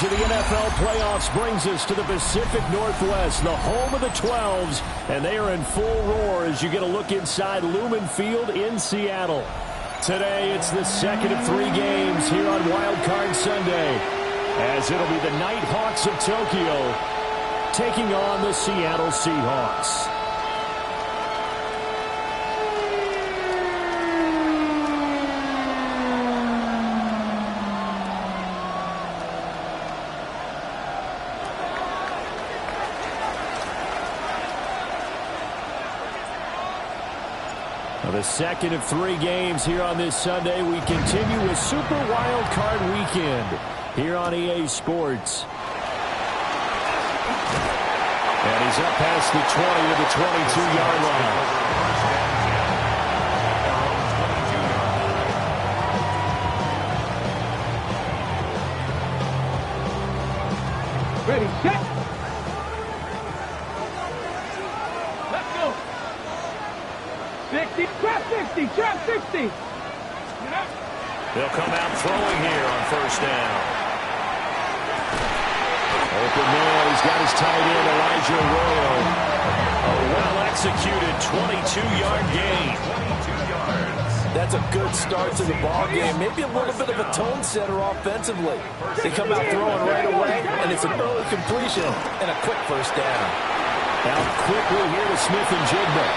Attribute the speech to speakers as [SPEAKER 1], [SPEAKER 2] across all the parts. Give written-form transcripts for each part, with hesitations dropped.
[SPEAKER 1] stage of the NFL playoffs brings us to the Pacific Northwest, the home of the 12s, and they are in full roar as you get a look inside Lumen Field in Seattle. Today, it's the second of 3 games here on Wild Card Sunday, as it'll be the Nighthawks of Tokyo taking on the Seattle Seahawks. The second of 3 games here on this Sunday. We continue with Super Wild Card Weekend here on EA Sports. And he's up past the 20 to the 22-yard line.
[SPEAKER 2] Ready, set. Let's go. 60, trap 60, trap 60.
[SPEAKER 1] They'll come out throwing here on first down. Open man, he's got his tight end, Elijah Arroyo. A well-executed 22-yard gain.
[SPEAKER 3] That's a good start to the ball game. Maybe a little bit of a tone setter offensively. They come out throwing right away, and it's an early completion and a quick first down.
[SPEAKER 1] Out quickly here to Smith and Jigba.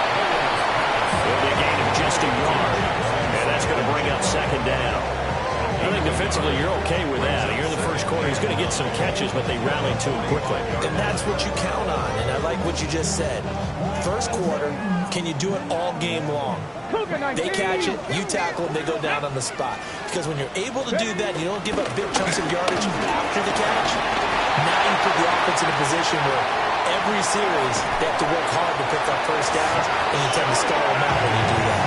[SPEAKER 1] Well, they gain him just a yard, and that's going to bring up second down. I think defensively you're okay with that. You're in the first quarter. He's going to get some catches, but they rallied to him quickly.
[SPEAKER 3] And that's what you count on, and I like what you just said. First quarter, can you do it all game long? They catch it, you tackle them, they go down on the spot. Because when you're able to do that, you don't give up big chunks of yardage after the catch. Now you put the offense in a position where every series they have to work hard to pick up first downs, and you tend to stall them out when you do that.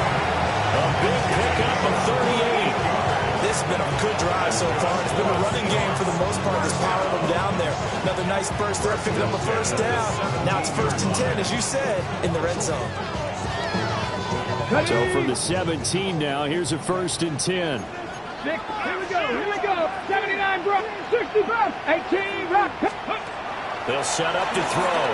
[SPEAKER 1] A big pickup of 38.
[SPEAKER 3] This has been a good drive so far. It's been a running game for the most part. Just powering them down there. Another nice burst there, picking up a first down. Now it's 1st and 10, as you said, in the red zone.
[SPEAKER 1] So from the 17 now, here's a 1st and 10.
[SPEAKER 2] 6, here we go. 79, bro. 65, 18, rock.
[SPEAKER 1] They'll set up to throw.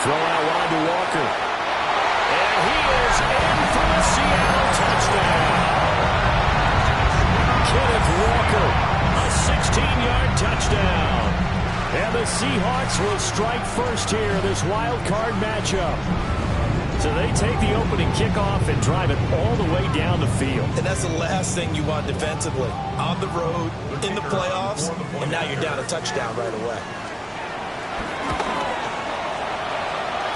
[SPEAKER 1] Throw out wide to Walker. And he is in for the Seattle touchdown. Kenneth Walker, a 16-yard touchdown. And the Seahawks will strike first here in this wild card matchup. So they take the opening kickoff and drive it all the way down the field.
[SPEAKER 3] And that's the last thing you want defensively. On the road, in the playoffs, and now you're down a touchdown right away.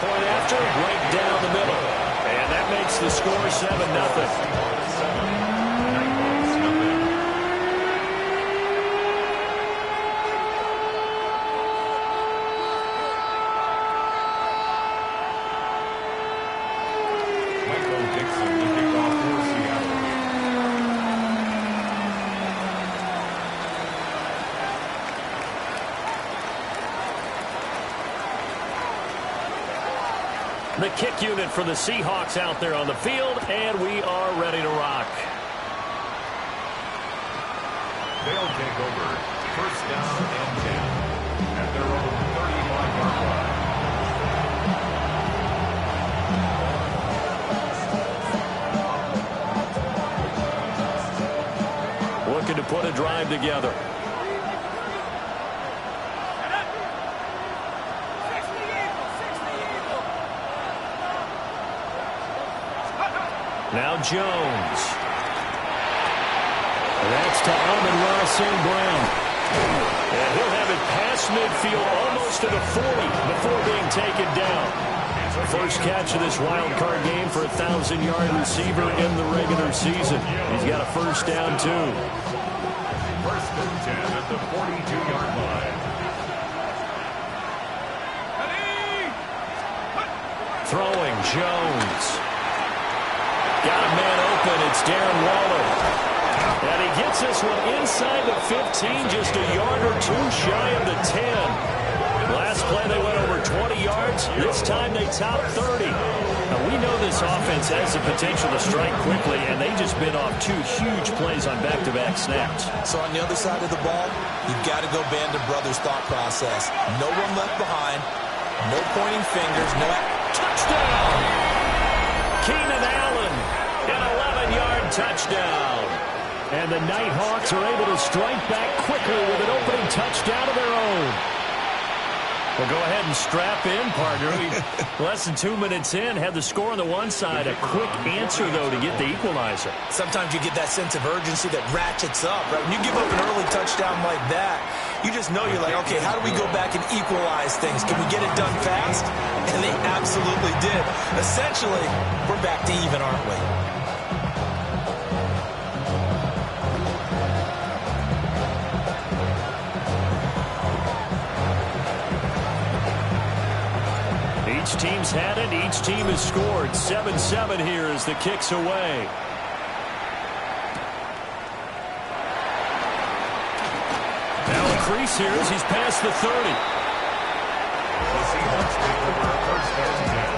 [SPEAKER 1] Point after, right down the middle. And that makes the score 7-0. The kick unit for the Seahawks out there on the field, and we are ready to rock.
[SPEAKER 4] They'll take over. First down and 10 at their own 35-yard line.
[SPEAKER 1] Looking to put a drive together. Now Jones. That's to Amon-Ra St. Brown. And he'll have it past midfield almost to the 40 before being taken down. First catch of this wild card game for a 1,000-yard receiver in the regular season. He's got a first down, too.
[SPEAKER 4] 1st and 10 at the 42-yard line.
[SPEAKER 1] Throwing, Jones. Got a man open. It's Darren Waller. And he gets this one inside the 15, just a yard or two shy of the 10. Last play they went over 20 yards. This time they top 30. Now we know this offense has the potential to strike quickly, and they just bit off 2 huge plays on back-to-back snaps.
[SPEAKER 3] So on the other side of the ball, you've got to go Band of Brothers thought process. No one left behind. No pointing fingers. No
[SPEAKER 1] touchdown! Keenan Allen, an 11-yard touchdown. And the Nighthawks are able to strike back quickly with an opening touchdown of their own. Well, go ahead and strap in, partner. Less than 2 minutes in, had the score on the one side. A quick answer, though, to get the equalizer.
[SPEAKER 3] Sometimes you get that sense of urgency that ratchets up, right? When you give up an early touchdown like that, you just know you're like, okay, how do we go back and equalize things? Can we get it done fast? And they absolutely did. Essentially, we're back to even, aren't we?
[SPEAKER 1] Each team's had it. Each team has scored. 7-7 here as the kick's away. Now a crease here as he's past the 30.
[SPEAKER 4] The Seahawks take over first and 10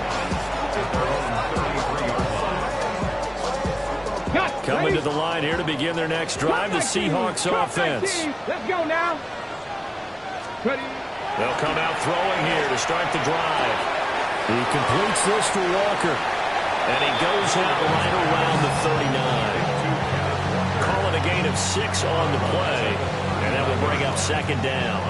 [SPEAKER 4] at their own 33-yard line.
[SPEAKER 1] Coming to the line here to begin their next drive, the Seahawks offense.
[SPEAKER 2] Let's go now. Ready.
[SPEAKER 1] They'll come out throwing here to start the drive. He completes this for Walker. And he goes out right around the 39. Calling a gain of 6 on the play. And that will bring up second down.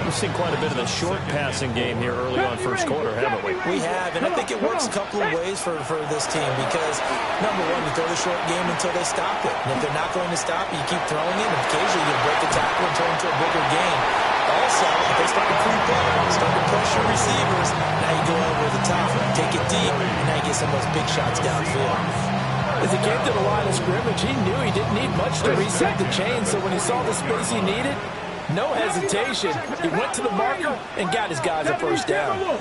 [SPEAKER 1] We've seen quite a bit of the short passing game here early on first quarter, haven't we?
[SPEAKER 3] We have, and I think it works a couple of ways for this team because, number one, you throw the short game until they stop it. And if they're not going to stop it, you keep throwing it, and occasionally you break a tackle and turn into a bigger game. Also, if they start to creep up, start to pressure receivers, now you go over the top, take it deep, and now you get some of those big shots downfield.
[SPEAKER 5] As he came to the line of scrimmage, he knew he didn't need much to reset the chain, so when he saw the space he needed, no hesitation. He went to the marker and got his guys a first down.
[SPEAKER 1] And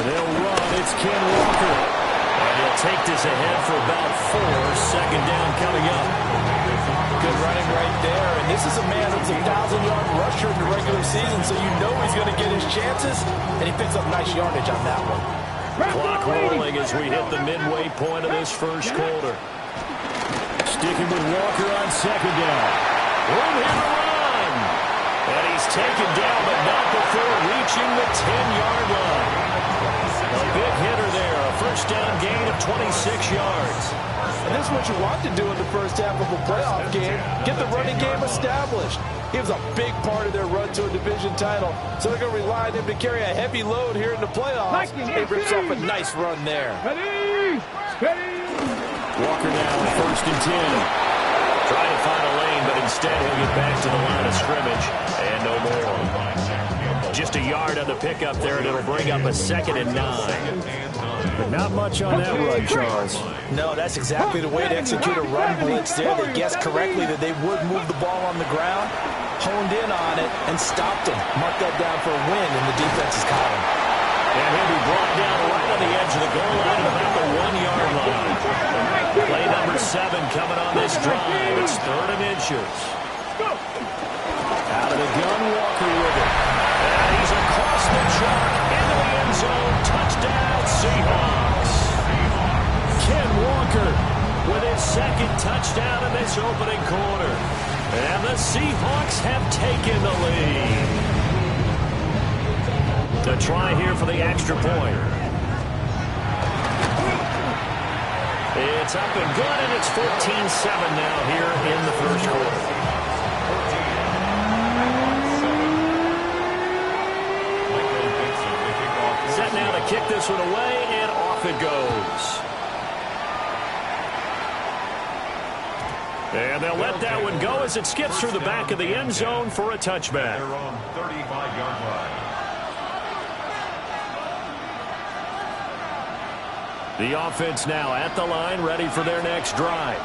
[SPEAKER 1] they'll run. It's Ken Walker. And he'll take this ahead for about 4. Second down coming up.
[SPEAKER 5] Good running right there. And this is a man who's a 1,000-yard rusher in the regular season, so you know he's going to get his chances, and he picks up nice yardage on that one.
[SPEAKER 1] Clock rolling as we hit the midway point of this first quarter. Sticking with Walker on second down. Room here to run. And he's taken down, but not before reaching the 10-yard line. A big hitter there. A first down gain of 26 yards.
[SPEAKER 5] And this is what you want to do in the first half of a playoff game. Get the running game established. He was a big part of their run to a division title. So they're going to rely on him to carry a heavy load here in the playoffs. He rips off a nice run there.
[SPEAKER 2] Ready. Ready.
[SPEAKER 1] Walker now at first and 10. Trying to find a lane, but instead he'll get back to the line of scrimmage. And no more. Just a yard on the pickup there, and it'll bring up a 2nd and 9. But not much on that run, Charles.
[SPEAKER 5] No, that's exactly the way to execute a run blitz there. They guessed correctly that they would move the ball on the ground, honed in on it, and stopped him. Marked that down for a win in the defense's column.
[SPEAKER 1] And he'll be brought down right on the edge of the goal line at about the 1-yard line. Play number 7 coming on this drive. It's 3rd and inches. Out of the gun, Walker with it. And he's across the track into the end zone. Touchdown, Seahawks. Ken Walker with his 2nd touchdown in this opening quarter. And the Seahawks have taken the lead. The try here for the extra point. It's up and good, and it's 14-7 now here in the first quarter. Set now to kick this one away, and off it goes. And they'll let that one go as it skips through the back of the end zone for a touchback.
[SPEAKER 4] Their own 35-yard line.
[SPEAKER 1] The offense now at the line, ready for their next drive.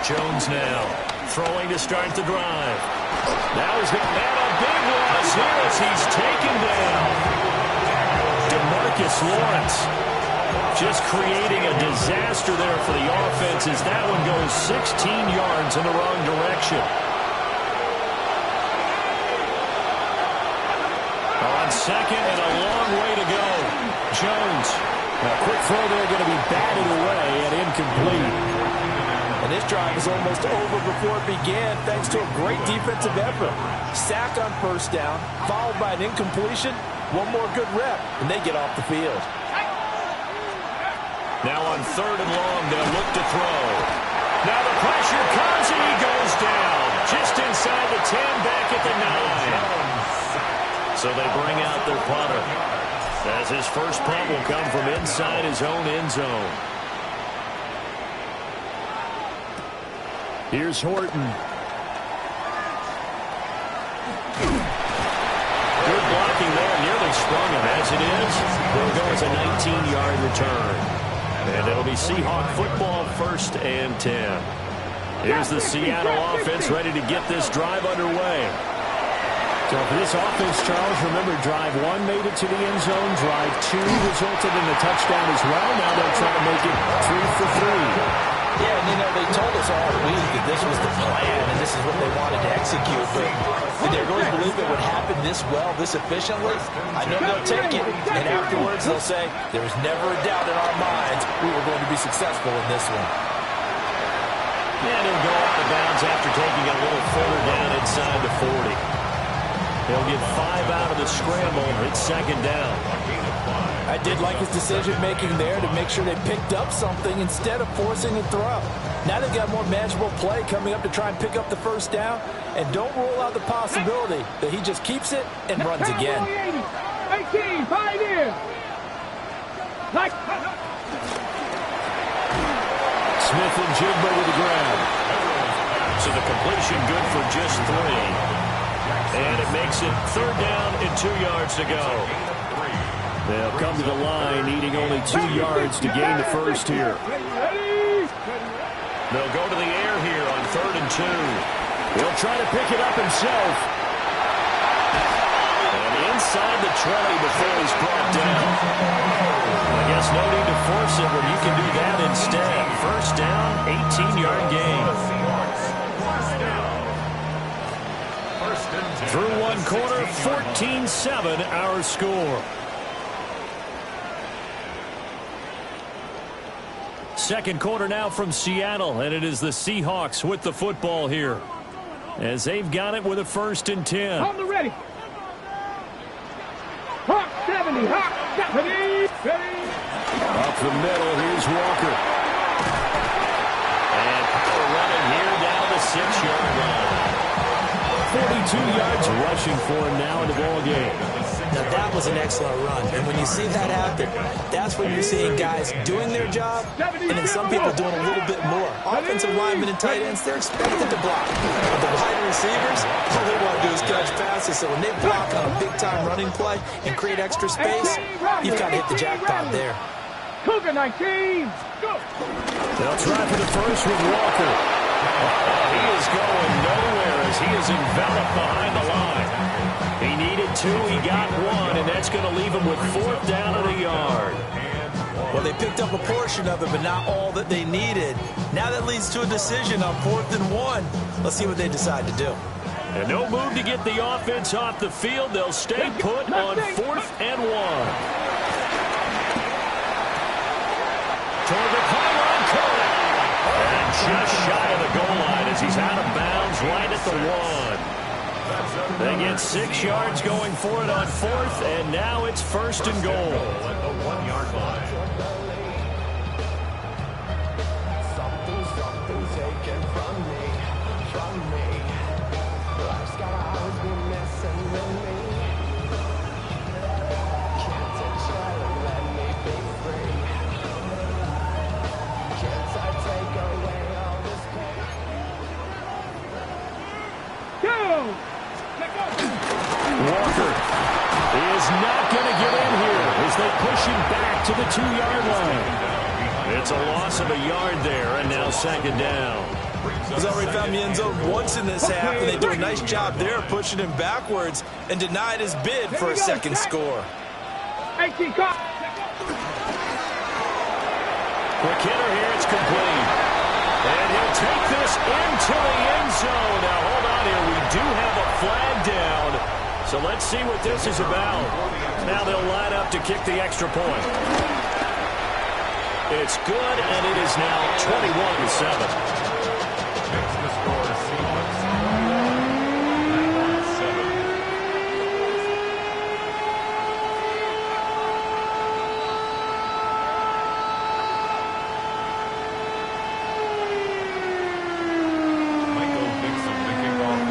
[SPEAKER 1] Jones now throwing to start the drive. Now he's got a big loss here as he's taken down. DeMarcus Lawrence just creating a disaster booster there for the offense as that one goes 16 yards in the wrong direction. On second and a long way to go. Jones. A quick throw there going to be batted away and incomplete.
[SPEAKER 5] And this drive is almost over before it began thanks to a great defensive effort. Sack on first down, followed by an incompletion. One more good rep, and they get off the field.
[SPEAKER 1] Now on third and long, they'll look to throw. Now the pressure comes, and he goes down. Just inside the 10, back at the 9. So they bring out their punter, as his first punt will come from inside his own end zone. Here's Horton. Good blocking there, nearly sprung him. As it is, they'll go as a 19-yard return. And it'll be Seahawk football, 1st and 10. Here's the Seattle offense ready to get this drive underway. So for this offense, Charles, remember, drive 1 made it to the end zone. Drive 2 resulted in a touchdown as well. Now they'll try to make it 3 for 3.
[SPEAKER 5] Yeah, and they told us all week that this was the plan and this is what they wanted to execute. But did they really believe it would happen this well, this efficiently? I know they'll take it, and afterwards they'll say, there was never a doubt in our minds we were going to be successful in this one.
[SPEAKER 1] And he'll go out of bounds after taking it a little further down inside the 40. He'll get 5 out of the scramble. It's 2nd down.
[SPEAKER 5] I did like his decision-making there to make sure they picked up something instead of forcing a throw. Now they've got more manageable play coming up to try and pick up the first down, and don't rule out the possibility that he just keeps it and runs again.
[SPEAKER 2] 18, Pioneer.
[SPEAKER 1] Smith and Jigba with the grab. So the completion good for just 3. And it makes it 3rd down and 2 yards to go. They'll come to the line, needing only 2 yards to gain the first here. They'll go to the air here on 3rd and 2. He'll try to pick it up himself. And inside the 20 before he's brought down. I guess no need to force it when you can do that instead. 1st down, 18-yard gain. Through 1 quarter, 14-7 our score. 2nd quarter now from Seattle, and it is the Seahawks with the football here, as they've got it with a 1st and 10.
[SPEAKER 2] On the ready. Hawk 70, Hawk 70.
[SPEAKER 1] Up the middle, here's Walker. And power running here down the 6-yard line. 42 yards rushing for him now in the ball game.
[SPEAKER 3] Now that was an excellent run, and when you see that happen, that's when you're seeing guys doing their job, and then some people doing a little bit more. Offensive linemen and tight ends, they're expected to block. But the wide receivers, all they want to do is catch passes, so when they block on a big-time running play and create extra space, you've got to hit the jackpot there.
[SPEAKER 2] Cougar 19, go!
[SPEAKER 1] They'll try for the first with Walker. He is going nowhere as he is enveloped behind the line. He needed 2, he got 1, and that's going to leave him with 4th down and a yard.
[SPEAKER 3] Well, they picked up a portion of it, but not all that they needed. Now that leads to a decision on 4th and 1. Let's see what they decide to do.
[SPEAKER 1] And no move to get the offense off the field. They'll stay put on 4th and 1. Toward the pylon corner. And just shy of the goal line as he's out of bounds right at the 1. They get 6 yards going for it on 4th, and now it's 1st and goal.
[SPEAKER 4] At the 1-yard line.
[SPEAKER 6] Something's taken from me. Life's got always been messing with me. Can't control and let me be free. Can't I take away all this pain?
[SPEAKER 2] Go!
[SPEAKER 1] Walker is not going to get in here as they push him back to the 2-yard line. It's a loss of a yard there, and now 2nd down.
[SPEAKER 5] He's already found the end zone once in this half, and they do a nice job there pushing him backwards and denied his bid for a 2nd score.
[SPEAKER 2] 18, caught.
[SPEAKER 1] Quick hitter here. It's complete. And he'll take this into the end zone. Now, hold on here. We do have a flag down. So let's see what this is about. Now they'll line up to kick the extra point. It's good, and it is now 21-7.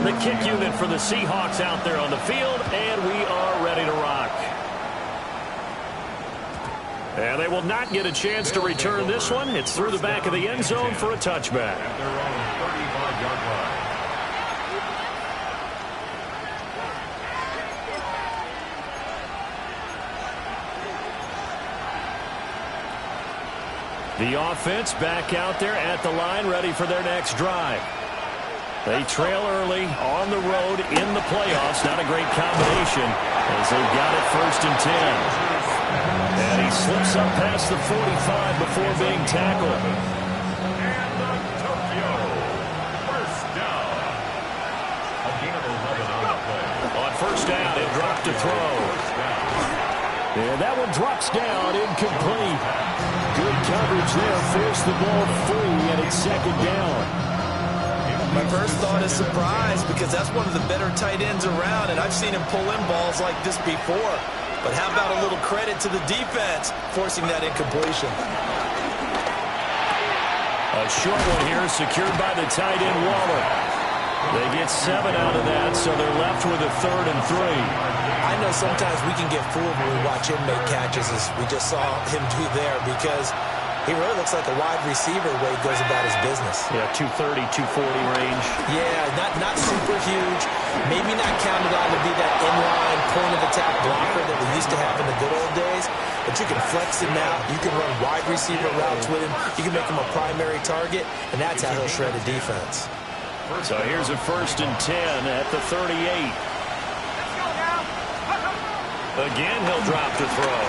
[SPEAKER 1] The kick unit for the Seahawks out there on the field, and we are ready to rock. And they will not get a chance to return this one. It's through the back of the end zone for a touchback.
[SPEAKER 4] At their own 35-yard line.
[SPEAKER 1] The offense back out there at the line, ready for their next drive. They trail early on the road in the playoffs. Not a great combination as they've got it 1st and 10. And he slips up past the 45 before being tackled.
[SPEAKER 4] And the Tokyo first down. A gain of 11 on the play.
[SPEAKER 1] On 1st down, it dropped to throw. And that one drops down, incomplete. Good coverage there, forced the ball free, and it's 2nd down.
[SPEAKER 3] My first thought is surprise because that's one of the better tight ends around, and I've seen him pull in balls like this before. But how about a little credit to the defense forcing that incompletion?
[SPEAKER 1] A short one here secured by the tight end Waller. They get 7 out of that, so they're left with a 3rd and 3.
[SPEAKER 3] I know sometimes we can get fooled when we watch him make catches, as we just saw him do there, because he really looks like a wide receiver the way he goes about his business.
[SPEAKER 1] Yeah, 230, 240 range.
[SPEAKER 3] Yeah, not super huge. Maybe not counted on to be that inline point-of-attack blocker that we used to have in the good old days. But you can flex him out. You can run wide receiver routes with him. You can make him a primary target, and that's how he'll shred a defense.
[SPEAKER 1] So here's a 1st and 10 at the 38. Again, he'll drop to throw.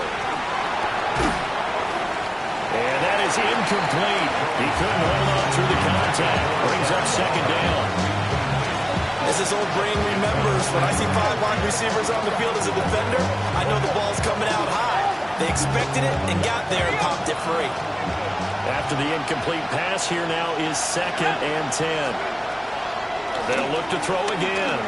[SPEAKER 1] And that is incomplete. He couldn't hold on through the contact. Brings up 2nd down.
[SPEAKER 3] As his old brain remembers, when I see 5 wide receivers on the field as a defender, I know the ball's coming out high. They expected it and got there and popped it free.
[SPEAKER 1] After the incomplete pass, here now is 2nd and 10. They'll look to throw again.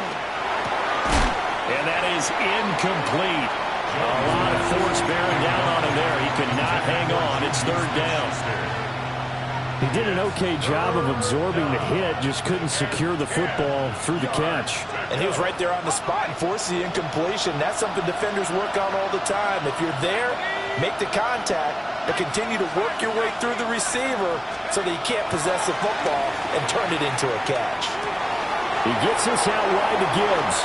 [SPEAKER 1] And that is incomplete. A lot of force bearing down on him there. He could not hang on. It's 3rd down. He did an okay job of absorbing the hit, just couldn't secure the football through the catch.
[SPEAKER 5] And he was right there on the spot and forced the incompletion. That's something defenders work on all the time. If you're there, make the contact, but continue to work your way through the receiver so that you can't possess the football and turn it into a catch.
[SPEAKER 1] He gets this out wide to Gibbs.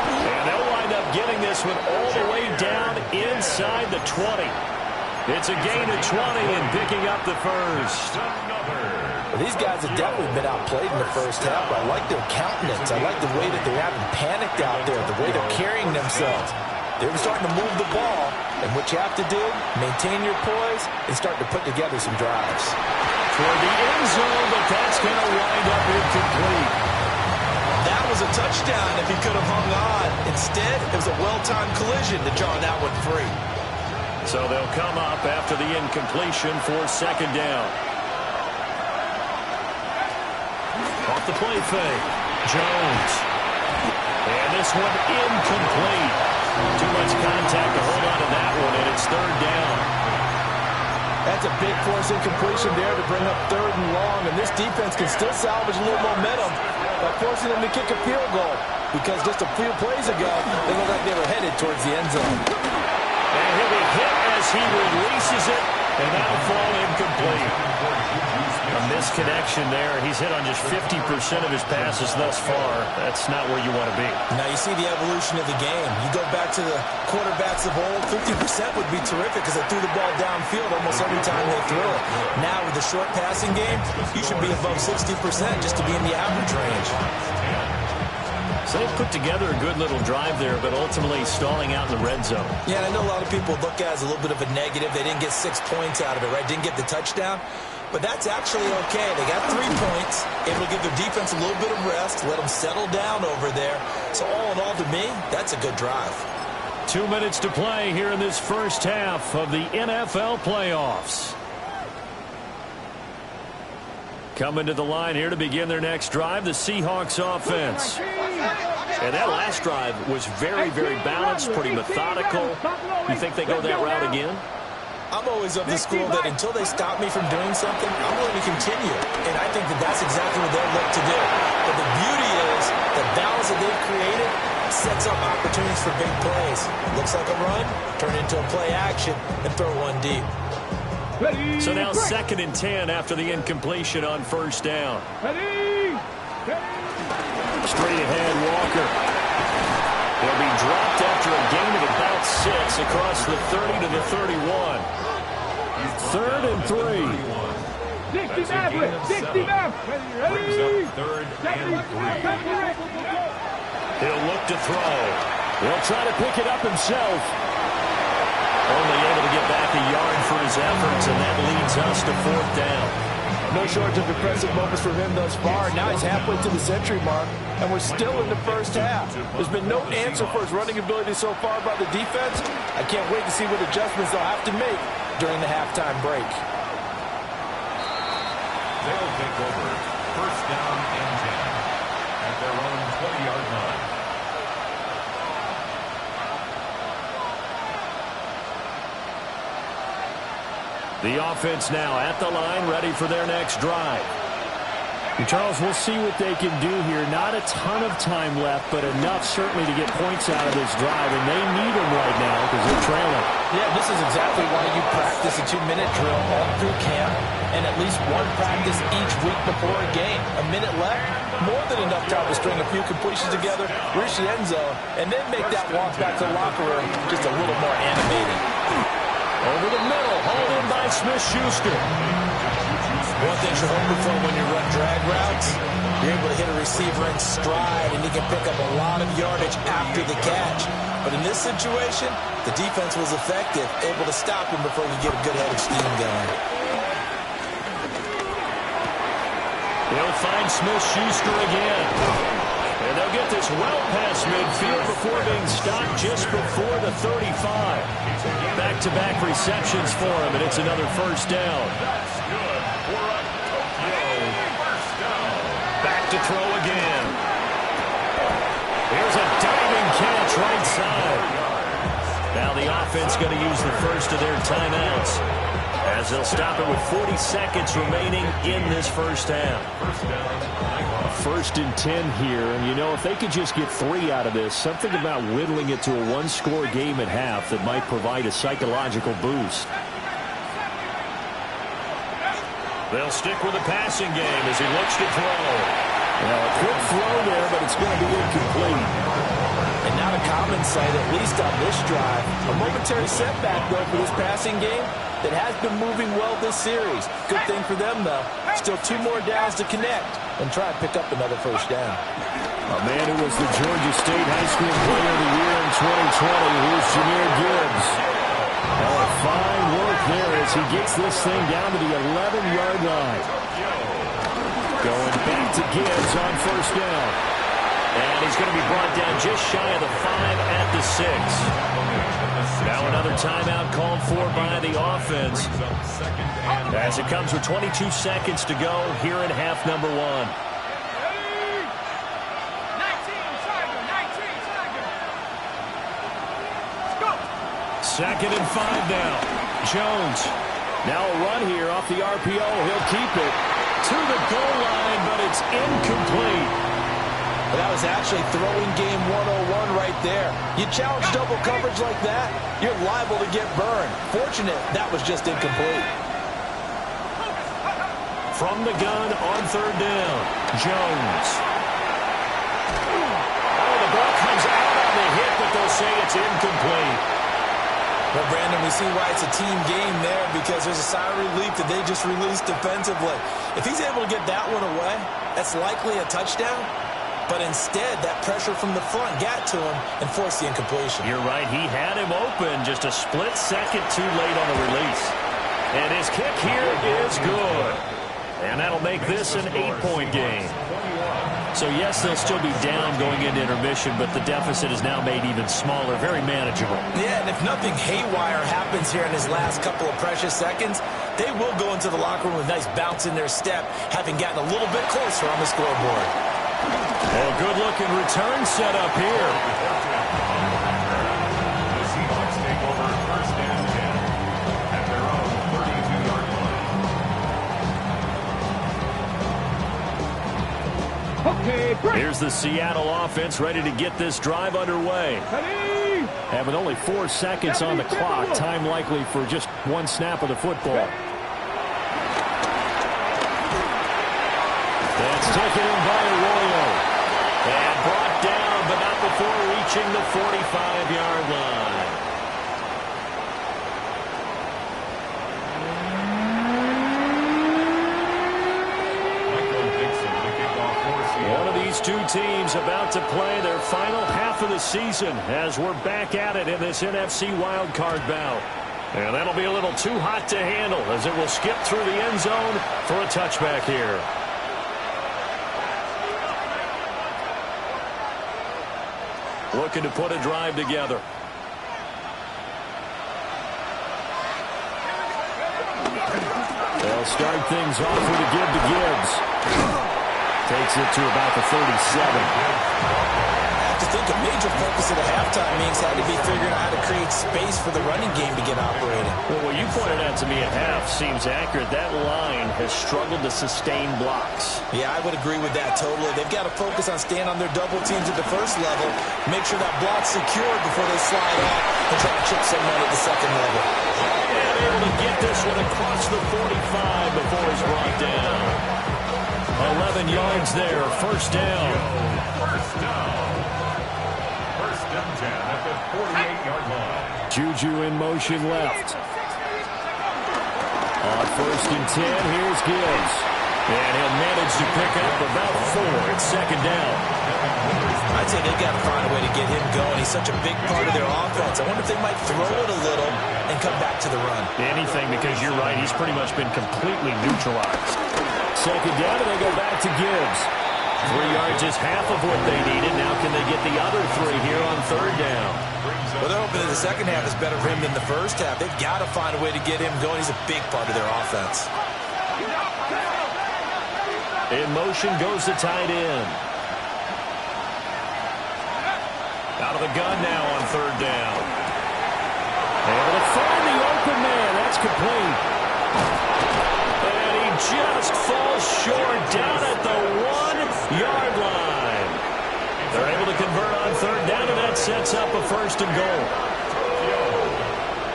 [SPEAKER 1] And they'll wind up getting this one all the way down inside the 20. It's a gain of 20 and picking up the 1st.
[SPEAKER 5] Well, these guys have definitely been outplayed in the 1st half. I like their countenance. I like the way that they haven't panicked out there, the way they're carrying themselves. They're starting to move the ball, and what you have to do, maintain your poise and start to put together some drives.
[SPEAKER 1] Toward the end zone, but that's going to wind up incomplete.
[SPEAKER 3] That was a touchdown if he could have hung on. Instead, it was a well-timed collision to draw that one free.
[SPEAKER 1] So they'll come up after the incompletion for 2nd down. Off the play fake. Jones. And this one incomplete. Too much contact to hold on to that one, and it's 3rd down.
[SPEAKER 5] That's a big force incompletion there to bring up 3rd and long, and this defense can still salvage a little momentum by forcing them to kick a field goal, because just a few plays ago, they looked like they were headed towards the end zone.
[SPEAKER 1] And he'll be hit as he releases it, and that'll fall incomplete. A misconnection there. He's hit on just 50% of his passes thus far. That's not where you want to be.
[SPEAKER 3] Now you see the evolution of the game. You go back to the quarterbacks of old, 50% would be terrific because they threw the ball downfield almost every time they threw it. Now with the short passing game, you should be above 60% just to be in the average range.
[SPEAKER 1] So they put together a good little drive there, but ultimately stalling out in the red zone.
[SPEAKER 3] Yeah, and I know a lot of people look at it as a little bit of a negative. They didn't get 6 points out of it, right? Didn't get the touchdown. But that's actually okay. They got 3 points, able to give their defense a little bit of rest, let them settle down over there. So all in all, to me, that's a good drive.
[SPEAKER 1] 2 minutes to play here in this first half of the NFL playoffs. Coming to the line here to begin their next drive, the Seahawks offense. And that last drive was very, very balanced, pretty methodical. You think they go that route again?
[SPEAKER 3] I'm always of the school that until they stop me from doing something, I'm willing to continue. And I think that that's exactly what they'll look to do. But the beauty is the balance that they've created sets up opportunities for big plays. Looks like a run, turn into a play action, and throw one deep.
[SPEAKER 1] So now 2nd and 10 after the incompletion on first down. Straight ahead, Walker. He'll be dropped after a gain of about 6 across the 30 to the 31. 3rd and 3.
[SPEAKER 2] 60 Maverick. 60 Maverick.
[SPEAKER 4] Brings up 3rd and 3.
[SPEAKER 1] He'll look to throw. He'll try to pick it up himself. Only able to get back a yard for his efforts, and that leads us to 4th down.
[SPEAKER 5] No shortage of impressive moments for him thus far. Now he's halfway to the century mark, and we're still in the first half. There's been no answer for his running ability so far by the defense. I can't wait to see what adjustments they'll have to make during the halftime break.
[SPEAKER 4] They'll take over 1st down and 10 at their own 20-yard line.
[SPEAKER 1] The offense now at the line, ready for their next drive. And Charles, we'll see what they can do here. Not a ton of time left, but enough certainly to get points out of this drive, and they need them right now because they're trailing.
[SPEAKER 5] Yeah, this is exactly why you practice a 2-minute drill all through camp and at least one practice each week before a game. A minute left, more than enough time to string a few completions together, reach the end zone, and then make that walk back to the locker room just a little more animated.
[SPEAKER 1] Over the middle, hauled in by Smith-Schuster.
[SPEAKER 3] One thing you're hoping for when you run drag routes, you're able to hit a receiver in stride, and he can pick up a lot of yardage after the catch. But in this situation, the defense was effective, able to stop him before he could get a good head of steam going.
[SPEAKER 1] They'll find Smith-Schuster again. And they'll get this well past midfield before being stopped just before the 35. Back-to-back receptions for him, and it's another first down. Back to throw again. Here's a diving catch right side. Now the offense going to use the first of their timeouts as they'll stop it with 40 seconds remaining in this first half. 1st and 10 here, and you know, if they could just get 3 out of this, something about whittling it to a 1-score game at half that might provide a psychological boost. They'll stick with the passing game as he looks to throw. Well, a quick throw there, but it's going to be incomplete.
[SPEAKER 5] And not a common sight, at least on this drive. A momentary setback, though, for this passing game that has been moving well this series. Good thing for them, though. Still 2 more downs to connect and try and pick up another first down.
[SPEAKER 1] A man who was the Georgia State High School Player of the Year in 2020, here's Jahmyr Gibbs. Oh, fine work there as he gets this thing down to the 11-yard line. Going back to Gibbs on first down. And he's going to be brought down just shy of the 5 at the 6. Now another timeout called for by the offense as it comes with 22 seconds to go here in half number 1. 2nd and 5 now. Jones. Now a run here off the RPO. He'll keep it to the goal line, but it's incomplete.
[SPEAKER 5] But that was actually throwing game 101 right there. You challenge double coverage like that, you're liable to get burned. Fortunate that was just incomplete.
[SPEAKER 1] From the gun on 3rd down, Jones. Oh, the ball comes out on the hit, but they'll say it's incomplete.
[SPEAKER 3] Well, Brandon, we see why it's a team game there because there's a sigh of relief that they just released defensively. If he's able to get that one away, that's likely a touchdown. but instead that pressure from the front got to him and forced the incompletion.
[SPEAKER 1] You're right. He had him open just a split second too late on the release. And his kick here is good. And that'll make this an 8-point game. So, yes, they'll still be down going into intermission, but the deficit is now made even smaller, very manageable.
[SPEAKER 3] Yeah, and if nothing haywire happens here in his last couple of precious seconds, they will go into the locker room with a nice bounce in their step, having gotten a little bit closer on the scoreboard.
[SPEAKER 1] Oh, good-looking return set up here.
[SPEAKER 4] The Seahawks take over first and 10 at their own 32-yard line.
[SPEAKER 2] Okay, break.
[SPEAKER 1] Here's the Seattle offense ready to get this drive underway.
[SPEAKER 2] Ready.
[SPEAKER 1] Having only 4 seconds on the clock, time likely for just one snap of the football. That's taken in by Arroyo. And brought down, but not before reaching the 45-yard line. One of these two teams about to play their final half of the season as we're back at it in this NFC wildcard bout. And that'll be a little too hot to handle as it will skip through the end zone for a touchback here. Looking to put a drive together. They'll start things off with a give to Gibbs. Takes it to about the 37.
[SPEAKER 3] I have to think a major focus of the halftime meetings had to be figuring out how to create space for the running game to get operating.
[SPEAKER 1] Well, what you pointed out to me at half seems accurate. That line has struggled to sustain blocks.
[SPEAKER 3] Yeah, I would agree with that totally. They've got to focus on staying on their double teams at the first level, make sure that block's secured before they slide off and try to chip someone at the second level.
[SPEAKER 1] And able to get this one across the 45 before he's brought down. 11 yards there, first down.
[SPEAKER 4] First down. First and 10 at the 48-yard line.
[SPEAKER 1] Juju in motion left. On first and 10, here's Gibbs. And he'll manage to pick up about 4. It's second down.
[SPEAKER 3] I'd say they've got to find a way to get him going. He's such a big part of their offense. I wonder if they might throw it a little and come back to the run.
[SPEAKER 1] Anything, because you're right, he's pretty much been completely neutralized. Second down, and they go back to Gibbs. 3 yards is half of what they needed. Now can they get the other 3 here on third down?
[SPEAKER 3] Well, they're hoping that the second half is better for him than the first half. They've got to find a way to get him going. He's a big part of their offense.
[SPEAKER 1] In motion goes the tight end. Out of the gun now on third down. Able to find the open man. That's complete. And he just falls short down at the 1-yard line. They're able to convert on third down, and that sets up a first and goal.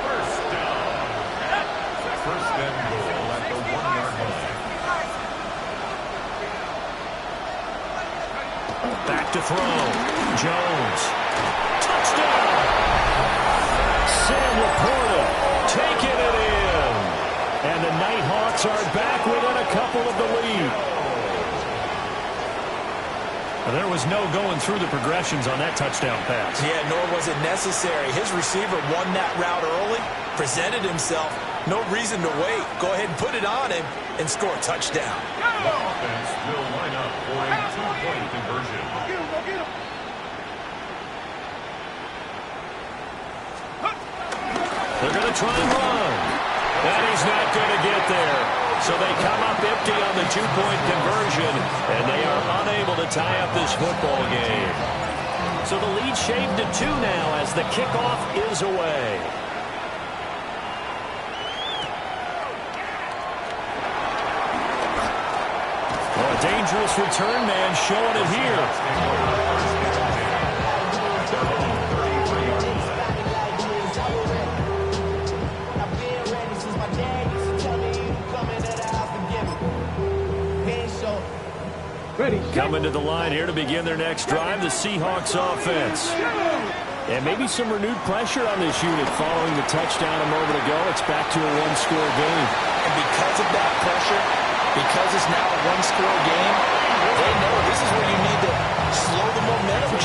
[SPEAKER 4] First down. First and goal at the 1-yard line.
[SPEAKER 1] Back to throw. Jones. Touchdown. Sam Laporta taking it in. And the Nighthawks are back within a couple of the lead. There was no going through the progressions on that touchdown pass.
[SPEAKER 3] Yeah, nor was it necessary. His receiver won that route early, presented himself. No reason to wait. Go ahead and put it on him and score a touchdown.
[SPEAKER 4] The offense will line up for a 2-point conversion.
[SPEAKER 1] They're going to try and run. And he's not going to get there. So they come up empty on the 2-point conversion, and they are unable to tie up this football game. So the lead shaved to 2 now as the kickoff is away. Oh, a dangerous return man showing it here. Coming to the line here to begin their next drive, the Seahawks offense. And maybe some renewed pressure on this unit following the touchdown a moment ago. It's back to a 1-score game.
[SPEAKER 3] And because of that pressure, because it's now a 1-score game, they know this is where you need to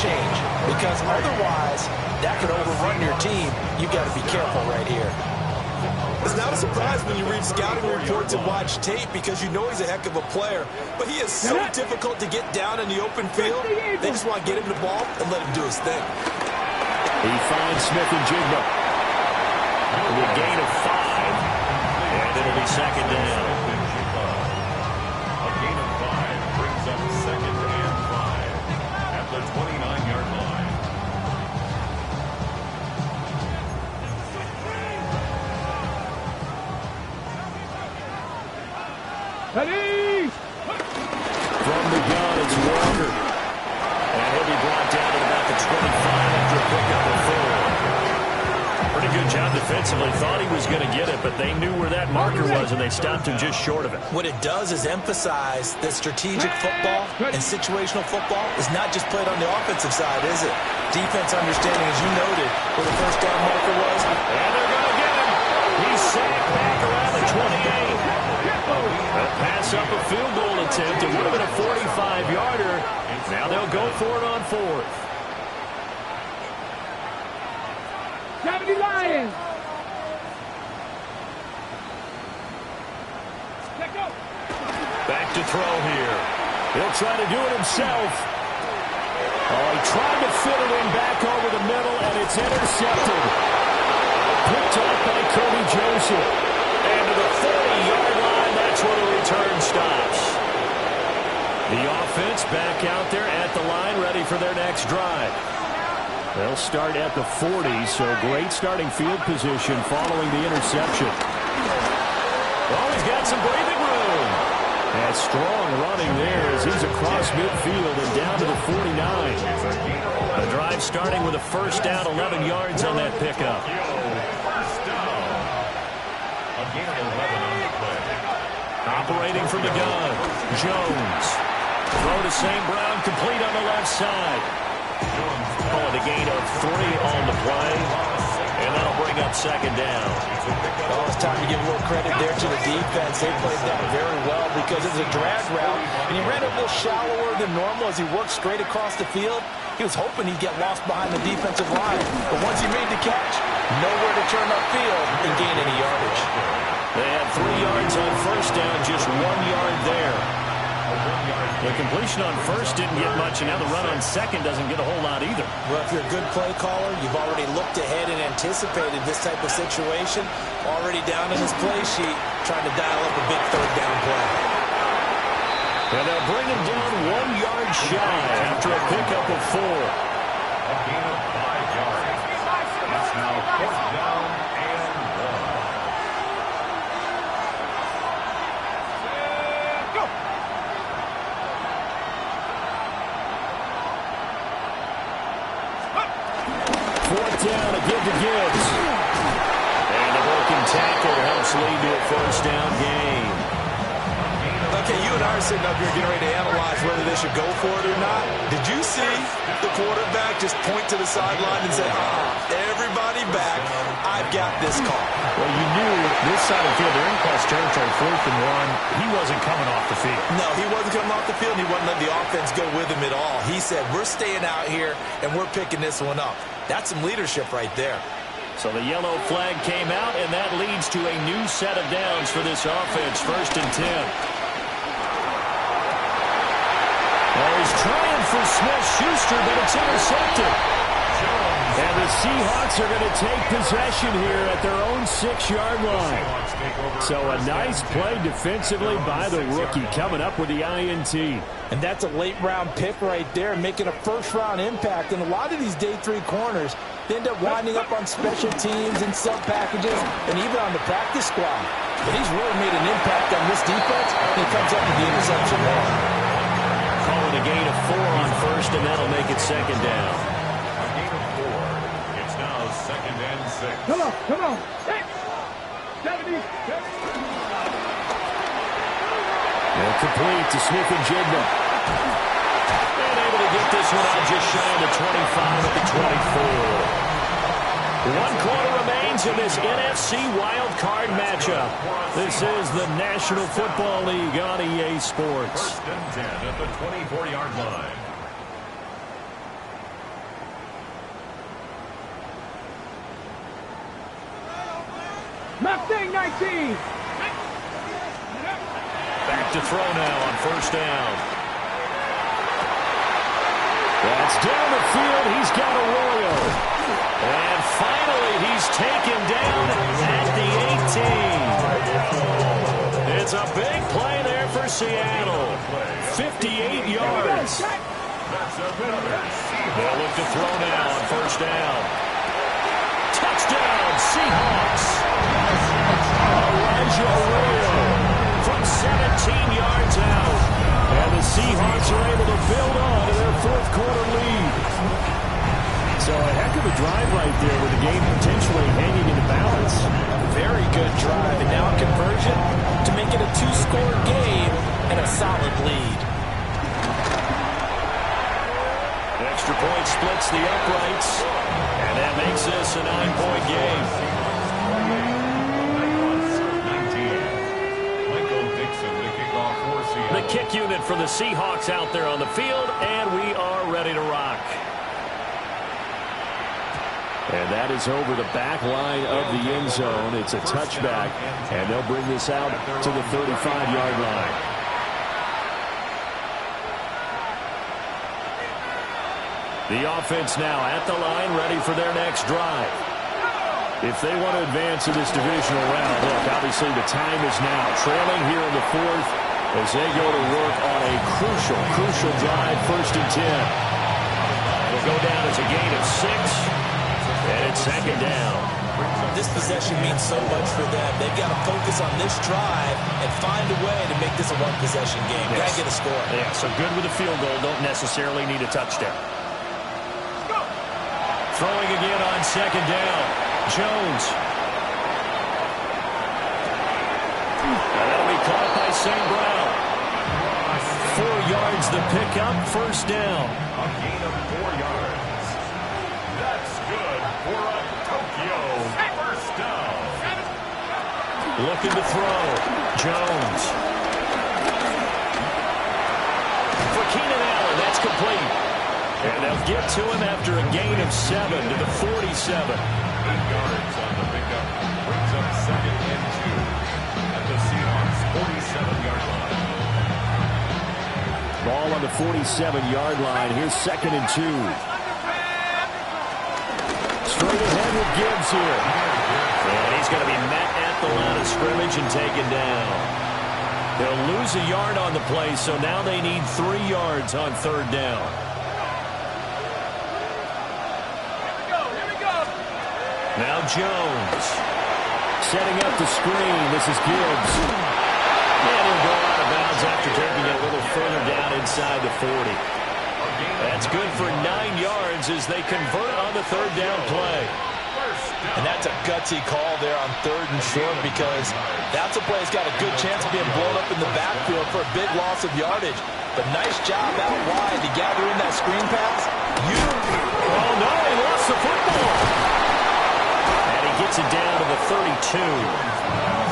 [SPEAKER 3] change, because otherwise that could overrun your team. You've got to be careful right here.
[SPEAKER 5] It's not a surprise when you read scouting reports and watch tape, because you know he's a heck of a player. But he is so difficult to get down in the open field. They just want to get him the ball and let him do his thing.
[SPEAKER 1] He finds Smith and Jigba. With a gain of 5. And it'll be second down.
[SPEAKER 4] A gain of 5 brings up second and 5 at the 29-yard line.
[SPEAKER 2] Ready?
[SPEAKER 1] From the gun, it's Walker. And he'll be brought down at about the 25 after a pickup of 4. Pretty good job defensively. Thought he was going to get it, but they knew where that marker was, and they stopped him just short of it.
[SPEAKER 3] What it does is emphasize that strategic football and situational football is not just played on the offensive side, is it? Defense understanding, as you noted, where the first down marker was.
[SPEAKER 1] And they're going to get him. He's sacked back around the 28. A pass up a field goal attempt. It would have been a 45-yarder. Now they'll go for it on 4th.
[SPEAKER 2] 70 Lions. Let go.
[SPEAKER 1] Back to throw here. He'll try to do it himself. Oh, he tried to fit it in back over the middle, and it's intercepted. Picked up by Kobe Joseph. And to the 40-yard line, that's where the return stops. The offense back out there at the line, ready for their next drive. They'll start at the 40, so great starting field position following the interception. Oh, he's got some breathing room. And strong running there as he's across midfield and down to the 49. The drive starting with a first down, 11 yards on that pickup.
[SPEAKER 4] First down. A gain of 11 on the play.
[SPEAKER 1] Operating from the gun, Jones. Throw to St. Brown, complete on the left side. Oh, the gain of 3 on the play. And that'll bring up second down.
[SPEAKER 3] Oh, it's time to give a little credit there to the defense. They played that very well because it was a drag route, and he ran it a little shallower than normal as he worked straight across the field. He was hoping he'd get lost behind the defensive line, but once he made the catch, nowhere to turn upfield and gain any yardage.
[SPEAKER 1] They had 3 yards on first down, just 1 yard there. The completion on first didn't get much, and now the run on second doesn't get a whole lot either.
[SPEAKER 3] Well, if you're a good play caller, you've already looked ahead and anticipated this type of situation. Already down in his play sheet, trying to dial up a big third down play.
[SPEAKER 1] And they'll bring him down 1 yard shy after a pickup of 4.
[SPEAKER 4] A gain of 5 yards. It's now 4th down and 1.
[SPEAKER 1] Down to give to Gibbs. And a broken tackle helps lead to a first down gain.
[SPEAKER 5] Okay, you and I are sitting up here getting ready to analyze whether they should go for it or not. Did you see the quarterback just point to the sideline and say, everybody back, I've got this call?
[SPEAKER 1] Well, you knew this side of the field, they're in cross territory, 4th and 1. He wasn't coming off the field.
[SPEAKER 5] No, he wasn't coming off the field. He wasn't letting the offense go with him at all. He said, we're staying out here, and we're picking this one up. That's some leadership right there.
[SPEAKER 1] So the yellow flag came out, and that leads to a new set of downs for this offense, 1st and 10. Well, he's trying for Smith-Schuster, but it's intercepted. And the Seahawks are going to take possession here at their own 6-yard line. So a nice play defensively by the rookie, coming up with the INT.
[SPEAKER 3] And that's a late-round pick right there, making a first-round impact. And a lot of these day 3 corners, they end up winding up on special teams and sub-packages and even on the practice squad. But he's really made an impact on this defense, and he comes up with the interception there.
[SPEAKER 1] Call it a gain of 4 on first, and that'll make it second down.
[SPEAKER 4] A gain of 4. It's now 2nd and 6.
[SPEAKER 2] Come on, come on. 70.
[SPEAKER 1] And complete to Smith and Jigba. And able to get this one out just shy of the 25 at the 24. 1 quarter remains in this NFC wild card matchup. This is the National Football League on EA Sports.
[SPEAKER 4] 1st and 10 at the 24-yard line.
[SPEAKER 2] Mustang 19.
[SPEAKER 1] Back to throw now on first down. That's down the field. He's got Arroyo. And finally, he's taken down at the 18. It's a big play there for Seattle. 58 yards. They'll look to throw now on first down. Touchdown, Seahawks. Elijah Arroyo from 17 yards out. And the Seahawks are able to build on to their fourth quarter lead. So a heck of a drive right there with the game potentially hanging in the balance.
[SPEAKER 3] Very good drive, and now a conversion to make it a two-score game and a solid lead.
[SPEAKER 1] Extra point splits the uprights, and that makes this a 9-point game. The kick unit for the Seahawks out there on the field, and we are ready to rock. And that is over the back line of the end zone. It's a touchback, and they'll bring this out to the 35-yard line. The offense now at the line, ready for their next drive. If they want to advance in this divisional round, look, obviously the time is now. Trailing here in the fourth as they go to work on a crucial drive, 1st and 10. It'll go down as a gain of 6, and it's 2nd down.
[SPEAKER 3] This possession means so much for them. They've got to focus on this drive and find a way to make this a one-possession game. Got to get a score.
[SPEAKER 1] Yeah, so good with a field goal. Don't necessarily need a touchdown. Throwing again on 2nd down. Jones. And that'll be caught by St. Brown. 4 yards the pickup, 1st down.
[SPEAKER 4] A gain of 4 yards. That's good for a Tokyo 1st down.
[SPEAKER 1] Looking to throw. Jones. For Keenan Allen, that's complete. And they'll get to him after a gain of 7 to the 47.
[SPEAKER 4] 8 yards on the pickup. Brings up 2nd and 2 at the Seahawks 47-yard line.
[SPEAKER 1] Ball on the 47-yard line. Here's 2nd and 2. Straight ahead with Gibbs here. And he's going to be met at the line of scrimmage and taken down. They'll lose a yard on the play, so now they need 3 yards on 3rd down. Now Jones. Setting up the screen. This is Gibbs. And he'll go out of bounds after taking it a little further down inside the 40. That's good for 9 yards as they convert on the 3rd down play.
[SPEAKER 3] And that's a gutsy call there on 3rd and short because that's a play that's got a good chance of being blown up in the backfield for a big loss of yardage. But nice job out wide to gather in that screen pass.
[SPEAKER 1] Oh, no, he lost the football. And he gets it down to the 32.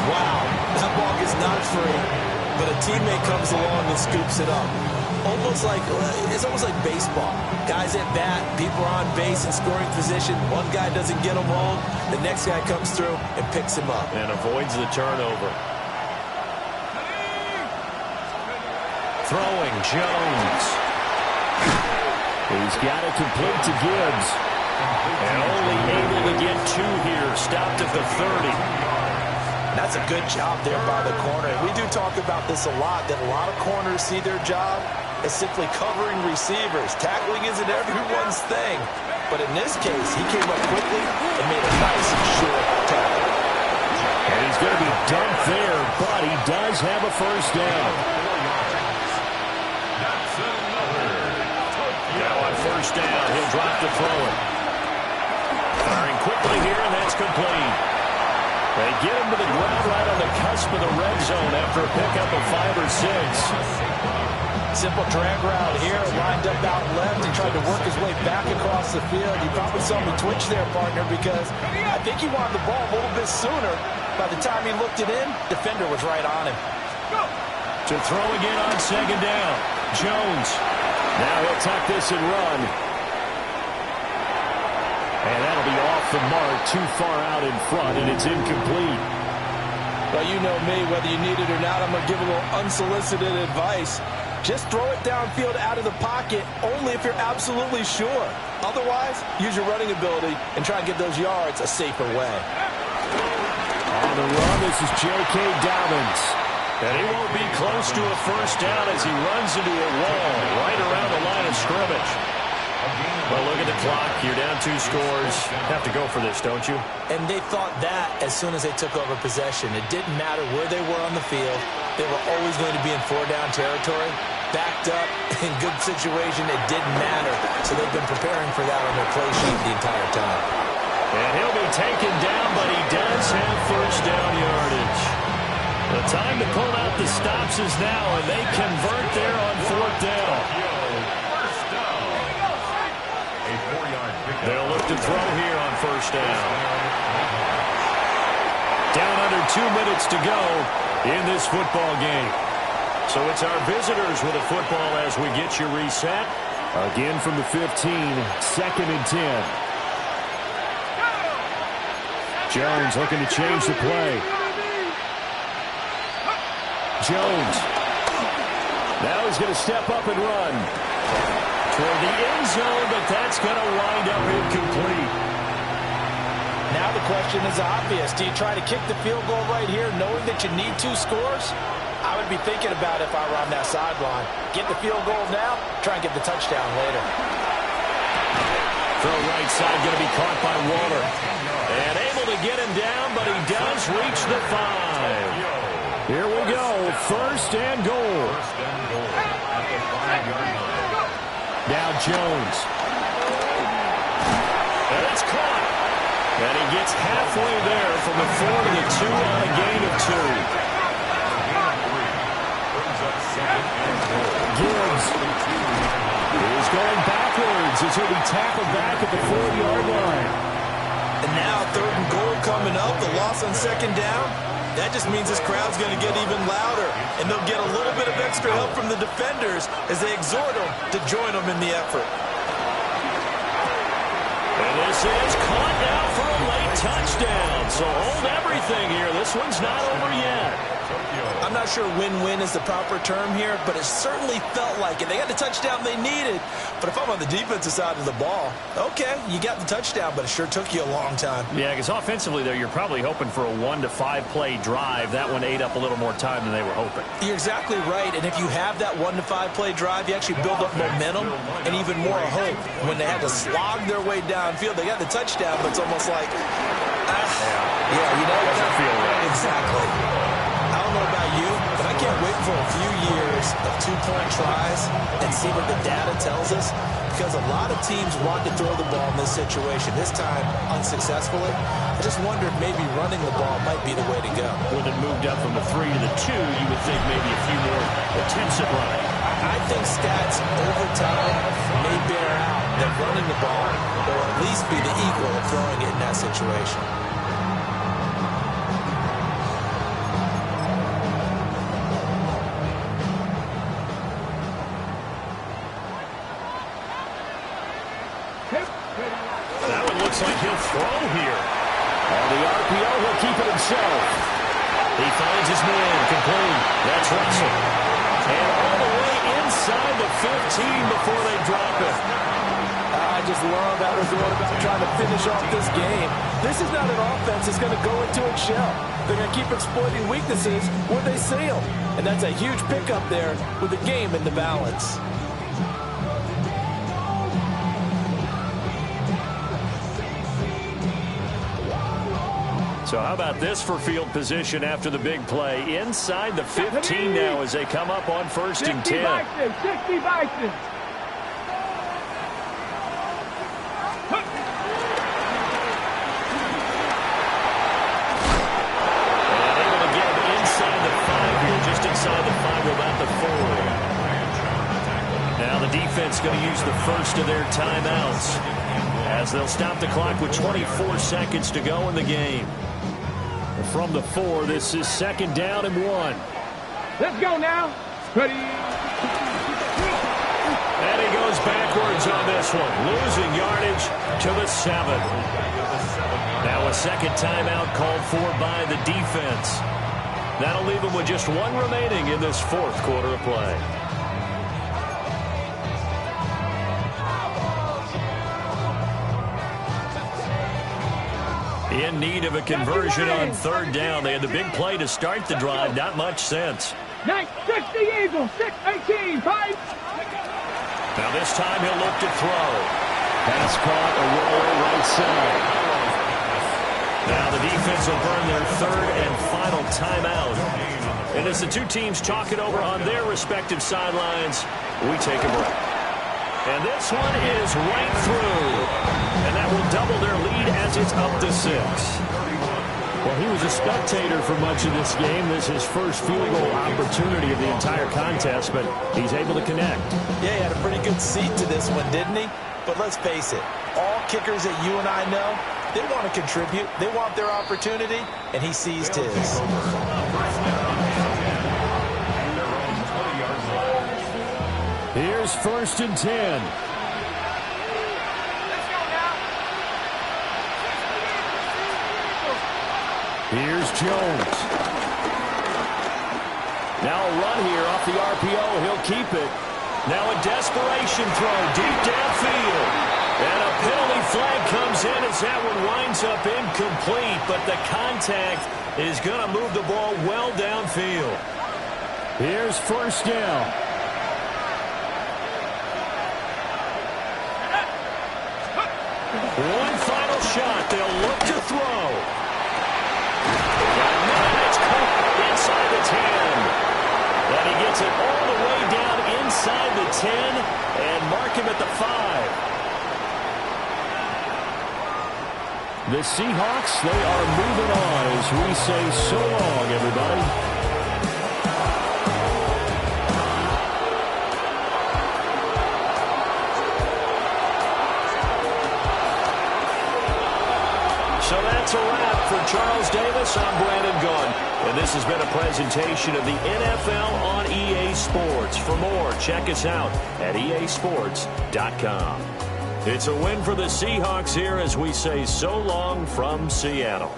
[SPEAKER 3] Wow, that ball gets knocked free, but a teammate comes along and scoops it up. It's almost like baseball. Guys at bat, people are on base in scoring position. One guy doesn't get him home. The next guy comes through and picks him up.
[SPEAKER 1] And avoids the turnover. Throwing, Jones. He's got it complete to Gibbs. And only able to get 2 here. Stopped at the 30.
[SPEAKER 3] That's a good job there by the corner. And we do talk about this a lot, that a lot of corners see their job as simply covering receivers. Tackling isn't everyone's thing. But in this case, he came up quickly and made a nice short tackle.
[SPEAKER 1] And he's going to be dumped there, but he does have a 1st down. Now on 1st down, he'll drop to throw it. Firing quickly here, and that's complete. They get him to the ground right on the cusp of the red zone after a pickup of 5 or 6.
[SPEAKER 3] Simple drag route here, lined up out left and tried to work his way back across the field. You probably saw me twitch there, partner, because I think he wanted the ball a little bit sooner. By the time he looked it in, defender was right on him.
[SPEAKER 1] To throw again on 2nd down. Jones. Now he'll tuck this and run. And that'll be off off the mark, too far out in front, and it's incomplete.
[SPEAKER 5] Well, you know me, whether you need it or not, I'm going to give a little unsolicited advice. Just throw it downfield out of the pocket, only if you're absolutely sure. Otherwise, use your running ability and try and get those yards a safer way.
[SPEAKER 1] On the run, this is J.K. Dobbins. And he won't be close to a first down as he runs into a wall right around the line of scrimmage. Well, look at the clock. You're down 2 scores. Have to go for this, don't you?
[SPEAKER 3] And they thought that as soon as they took over possession. It didn't matter where they were on the field. They were always going to be in 4-down territory. Backed up, in good situation, it didn't matter. So they've been preparing for that on their play sheet the entire time.
[SPEAKER 1] And he'll be taken down, but he does have first down yardage. The time to pull out the stops is now, and they convert there on 4th down. They'll look to throw here on first down. Down under 2 minutes to go in this football game. So it's our visitors with a football as we get you reset. Again from the 15, 2nd and 10. Jones looking to change the play. Jones. Now he's going to step up and run. Toward the end zone, but that's going to wind up incomplete.
[SPEAKER 5] Now the question is obvious. Do you try to kick the field goal right here knowing that you need 2 scores? I would be thinking about it if I were on that sideline. Get the field goal now, try and get the touchdown later.
[SPEAKER 1] Throw right side, going to be caught by Waller. And able to get him down, but he does reach the 5. Here we go, 1st and goal. Now Jones. And it's caught. And he gets halfway there from the 4 to the 2 on a gain of 2. Gibbs is going backwards as he'll be tackled back at the 40-yard line.
[SPEAKER 3] And now 3rd and goal coming up, the loss on 2nd down. That just means this crowd's going to get even louder, and they'll get a little bit of extra help from the defenders as they exhort them to join them in the effort.
[SPEAKER 1] And this is caught now for a late touchdown. So hold everything here. This one's not over yet.
[SPEAKER 3] I'm not sure win-win is the proper term here, but it certainly felt like it. They got the touchdown they needed. But if I'm on the defensive side of the ball, okay, you got the touchdown, but it sure took you a long time.
[SPEAKER 1] Yeah, because offensively there, you're probably hoping for a 1 to 5 play drive. That one ate up a little more time than they were hoping.
[SPEAKER 3] You're exactly right. And if you have that 1 to 5 play drive, you actually build up momentum and even more hope. When they had to slog their way downfield, they got the touchdown, but it's almost like, yeah, you know,
[SPEAKER 1] it doesn't feel right.
[SPEAKER 3] Exactly. I don't know about you, but I can't wait for a few years of 2-point tries and see what the data tells us, because a lot of teams want to throw the ball in this situation, this time unsuccessfully. I just wonder if maybe running the ball might be the way to go.
[SPEAKER 1] When it moved up from the 3 to the 2, you would think maybe a few more attempts at running.
[SPEAKER 3] I think stats over time may bear out that running the ball will at least be the equal of throwing it in that situation.
[SPEAKER 1] That one looks like he'll throw here. On the RPO, he'll keep it himself. He finds his man, complete. That's Russell. And all the way inside the 15 before they drop it.
[SPEAKER 5] I just love how they're going about trying to finish off this game. This is not an offense that's going to go into its shell. They're going to keep exploiting weaknesses where they see them. And that's a huge pickup there with the game in the balance.
[SPEAKER 1] So how about this for field position after the big play? Inside the 15 now as they come up on 1st and 10.
[SPEAKER 2] 60 Bison.
[SPEAKER 1] And able to get him inside the 5 here, just inside the 5, about the 4. Now the defense going to use the first of their timeouts as they'll stop the clock with 24 seconds to go in the game. From the 4, this is 2nd down and 1.
[SPEAKER 2] Let's go now. Ready.
[SPEAKER 1] And he goes backwards on this one, losing yardage to the 7. Now a second timeout called for by the defense. That'll leave them with just one remaining in this fourth quarter of play. In need of a conversion on third down. They had the big play to start the drive. Not much sense.
[SPEAKER 2] 960 Eagles, 6-18, 5.
[SPEAKER 1] Now this time he'll look to throw. Pass caught, a roll right side. Now the defense will burn their third and final timeout. And as the two teams talk it over on their respective sidelines, we take a break. And this one is right through. And that will double their lead as it's up to 6. Well, he was a spectator for much of this game. This is his first field goal opportunity of the entire contest, but he's able to connect.
[SPEAKER 3] Yeah, he had a pretty good seat to this one, didn't he? But let's face it, all kickers that you and I know, they want to contribute. They want their opportunity, and he seized his.
[SPEAKER 1] Here's 1st and 10. Here's Jones. Now a run here off the RPO. He'll keep it. Now a desperation throw deep downfield. And a penalty flag comes in as that one winds up incomplete. But the contact is going to move the ball well downfield. Here's 1st down. One final shot. They'll look to throw. And now it's caught inside the 10. And he gets it all the way down inside the 10 and mark him at the 5. The Seahawks, they are moving on as we say so long, everybody. So that's a wrap for Charles Davis. I'm Brandon Gaudin. And this has been a presentation of the NFL on EA Sports. For more, check us out at easports.com. It's a win for the Seahawks here as we say so long from Seattle.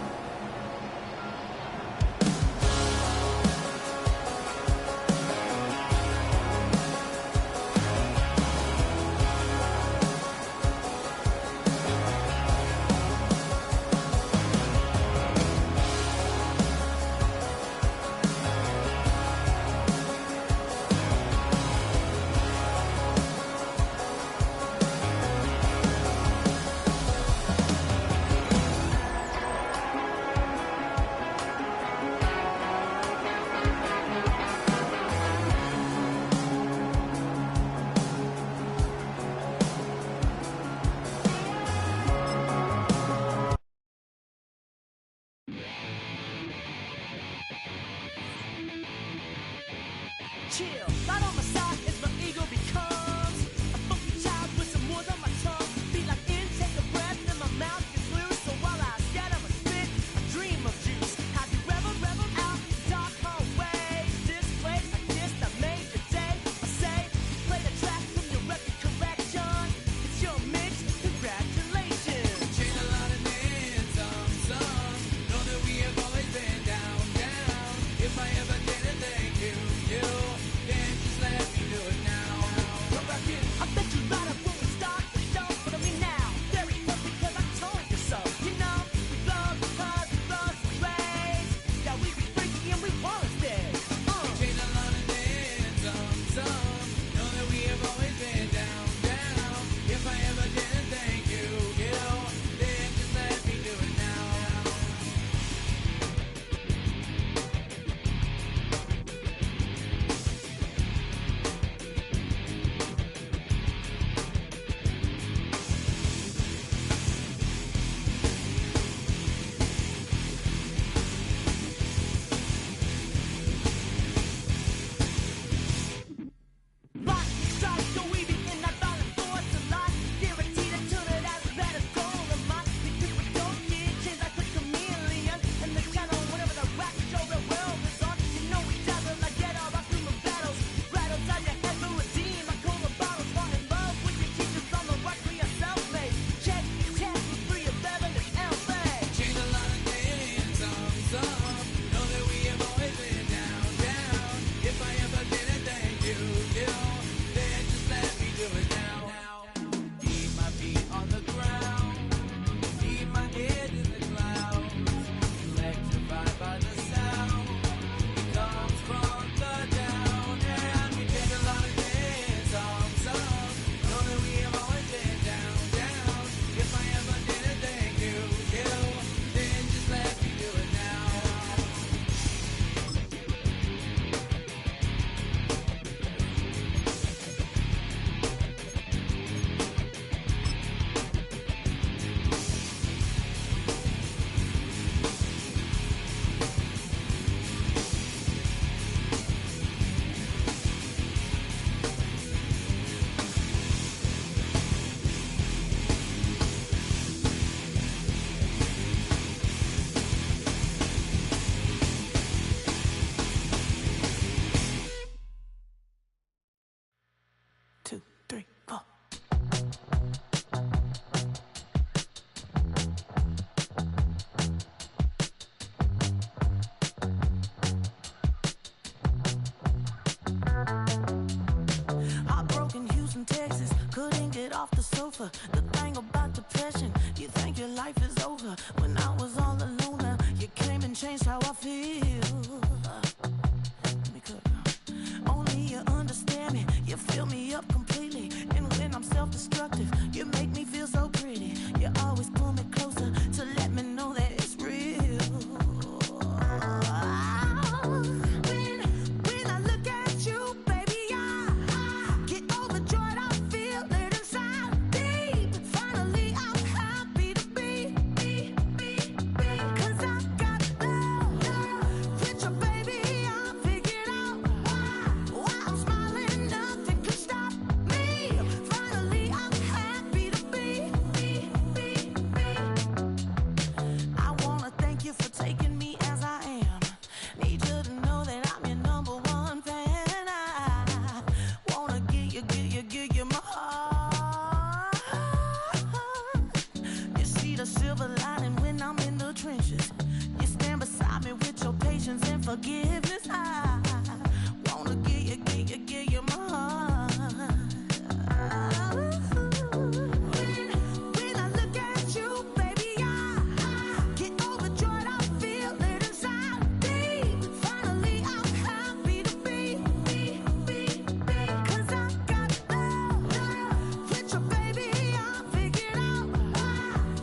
[SPEAKER 7] Chill, right on my side as my ego becomes a funky child with some words on my tongue. Feel like intake a breath and my mouth gets loose. So while I scatter my spit, I dream of juice. Have you ever rebel out in dark hallways? This place like this that made the day. I say, play the track from your record collection. It's your mix, congratulations.
[SPEAKER 8] Chain a lot of names, some know that we have always been down. If I ever didn't thank you, then
[SPEAKER 7] sofa. The thing about depression, you think your life is over. When I was all alone, you came and changed how I feel. Let me cook. Only you understand me, you fill me up completely. And when I'm self-destructive, you make me feel so pretty. You always pull me closer to let me know that it's real. When I look at you, baby, I get overjoyed. I feel it inside deep. Finally, I'm happy to be. 'Cause I got love with you, baby. I figured out why I'm smiling. Nothing could stop me. Finally, I'm happy to be. I wanna thank you for taking me as I am. Need you to know that I'm your number one fan. I wanna give you my heart. You see the silver lining when I'm in the trenches. You stand beside me with your patience and forgiveness. I wanna give you my heart. When I look at you, baby, I get overjoyed. I feel it inside deep. Finally, I'm happy to be. 'Cause I got love with you, baby. I figured out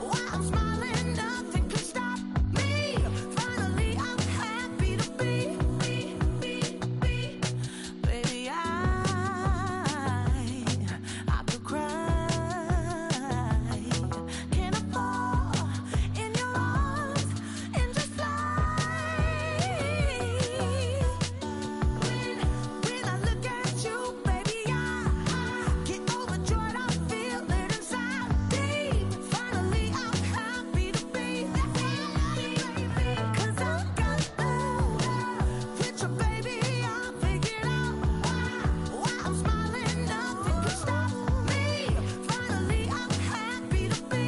[SPEAKER 7] why I'm smiling. Nothing could stop me. Finally, I'm happy to be. Baby, I could cry. Can I fall in your arms and just fly? When I look at you, baby, I get overjoyed. I feel it inside deep. Finally, I'm happy to be. 'Cause I got love with you, baby. I figured out why I'm smiling. Nothing could stop me. Finally, I'm happy to be.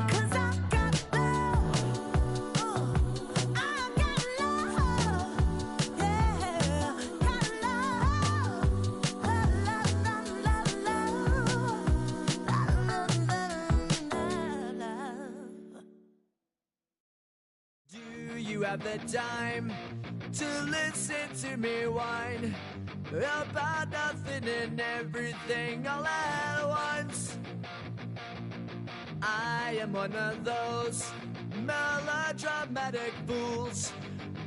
[SPEAKER 7] 'Cause I got love. I got love. Yeah, got love.
[SPEAKER 8] Do you have the time to listen to me whine about nothing and everything all at once? I am one of those melodramatic fools,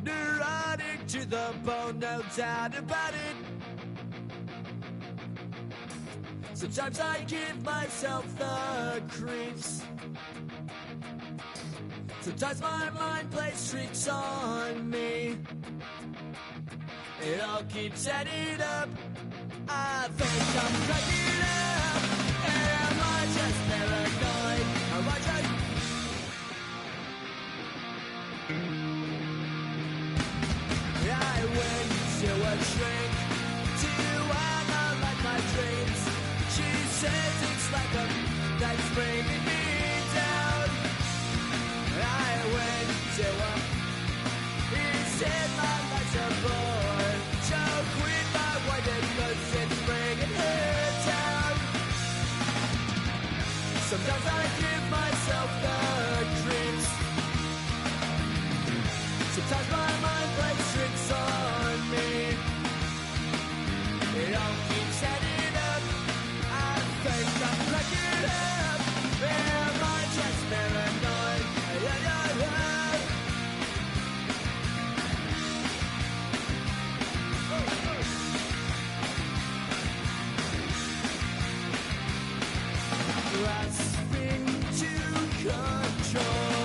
[SPEAKER 8] neurotic to the bone, no doubt about it. Sometimes I give myself the creeps. Sometimes my mind plays tricks on me. It all keeps adding up. I think I'm cracking up. Am I just paranoid? Am I just... I went to a shrink to analyze my dreams. She says it's like a that's bringing me down. I went to a... He said my life's a bore. So quit my wife because it's bringing her down. Sometimes I give myself the creeps. Sometimes my mind plays tricks on me. It all keeps adding up. I think I'm cracking up. Am I just paranoid? Yeah, yeah, yeah. Grasping to control,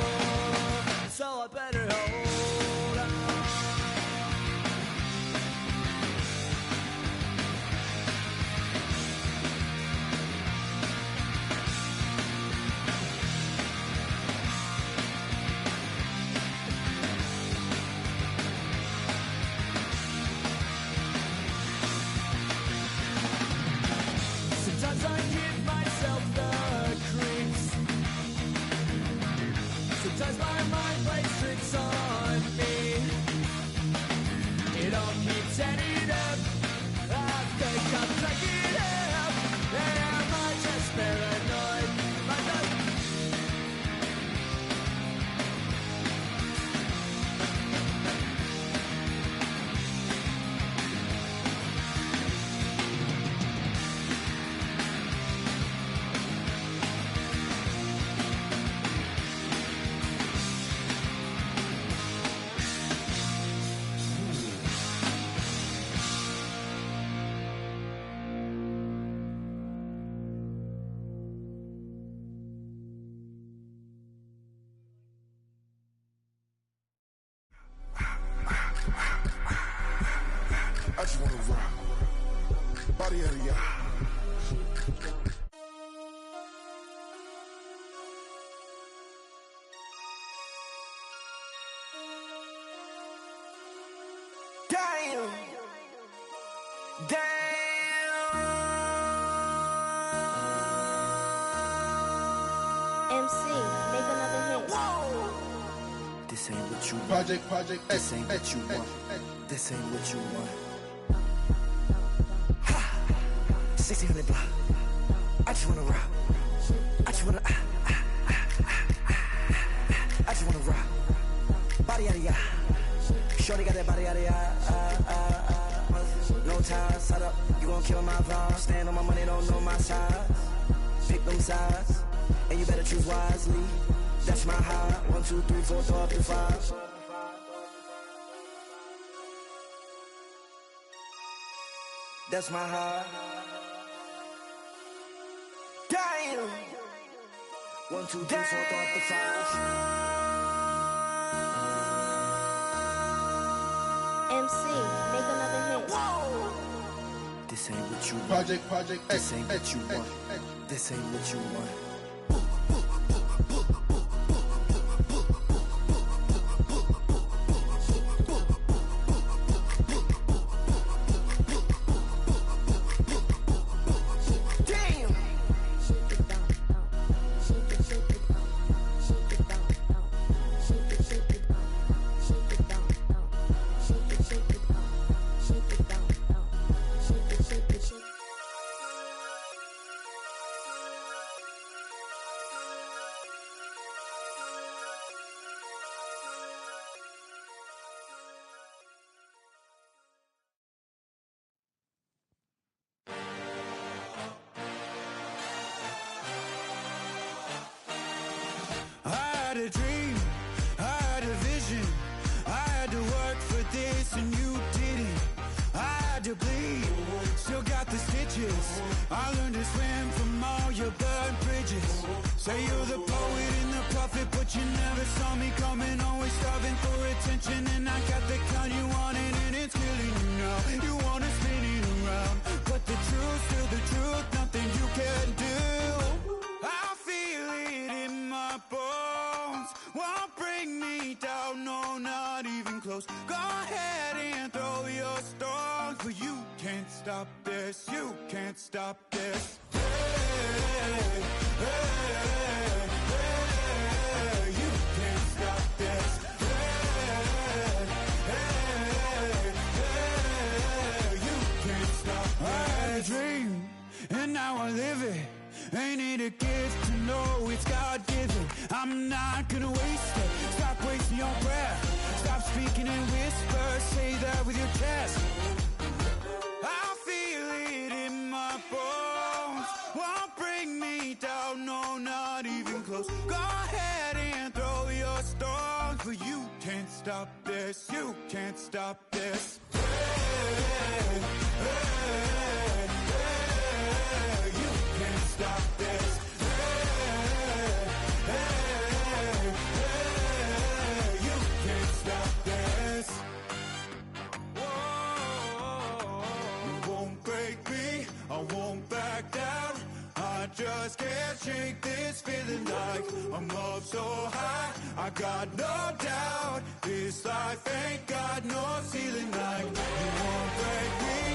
[SPEAKER 8] so I better hold on.
[SPEAKER 9] Body yada yada.
[SPEAKER 8] Damn.
[SPEAKER 10] MC, make another hit.
[SPEAKER 8] This ain't what you want.
[SPEAKER 9] Project,
[SPEAKER 8] This ain't what you want. This ain't what you want. 1600 block. I just wanna rock. I just wanna. I just wanna rock. Body yada yada. Shorty got that body yada yada. No ties, set up. You gon' kill my vibe. Stand on my money, don't know my size. Pick them sides, and you better choose wisely. That's my high. 1, 2, 3, 4, throw up to 5. That's my high. Damn. 1, 2, 3, 4, throw up to 5.
[SPEAKER 10] MC, make another hit.
[SPEAKER 8] This ain't what you want.
[SPEAKER 9] Project,
[SPEAKER 8] This ain't what you want. This ain't what you want.
[SPEAKER 11] I learned to swim from all your burnt bridges. Say you're the poet and the prophet, but you never saw me coming. Always starving for attention, and I got the kind you wanted, and it's killing you now. You wanna spin it around, but the truth's still the truth. Nothing you can do. I feel it in my bones. Won't bring me down, no, not even close. Go ahead and throw your stones, but you can't stop this. You can't stop this. Hey, hey, hey, you can't stop this. Hey, hey, hey, you can't stop this. I had a dream, and now I live it. Ain't it a gift to know it's God-given? I'm not gonna waste it. Stop wasting your breath. Stop speaking in whispers. Say that with your chest. I feel it in my bones. Won't bring me down, no, not even close. Go ahead and throw your stones, but you can't stop this. You can't stop this. Hey, hey, hey, you can't stop this. Hey, hey, hey, you can't stop this. I won't back down. I just can't shake this feeling like I'm up so high. I got no doubt this life ain't got no ceiling like you won't break me.